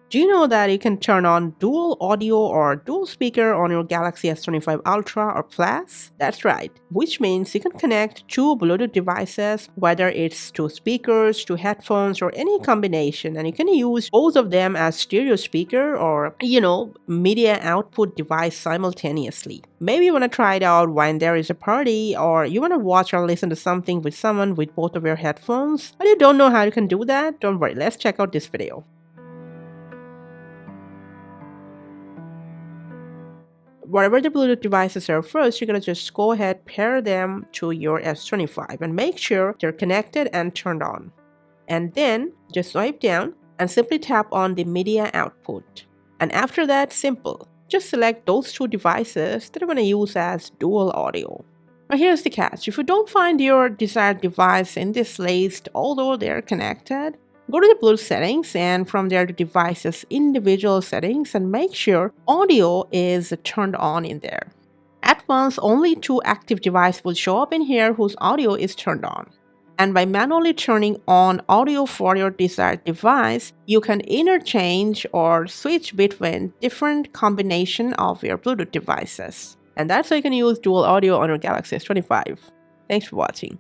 Do you know that you can turn on dual audio or dual speaker on your Galaxy S25 Ultra or Plus? That's right, which means you can connect two Bluetooth devices, whether it's two speakers, two headphones, or any combination, and you can use both of them as stereo speaker or, media output device simultaneously. Maybe you want to try it out when there is a party, or you want to watch or listen to something with someone with both of your headphones, but you don't know how you can do that? Don't worry, let's check out this video. Whatever the Bluetooth devices are first, you're going to just go ahead, pair them to your S25 and make sure they're connected and turned on. And then just swipe down and simply tap on the media output. And after that, simple. Just select those two devices that I'm going to use as dual audio. Now here's the catch. If you don't find your desired device in this list, although they're connected, go to the Bluetooth settings and from there to devices individual settings and make sure audio is turned on in there. At once, only two active devices will show up in here whose audio is turned on. And by manually turning on audio for your desired device, you can interchange or switch between different combination of your Bluetooth devices. And that's how you can use dual audio on your Galaxy S25. Thanks for watching.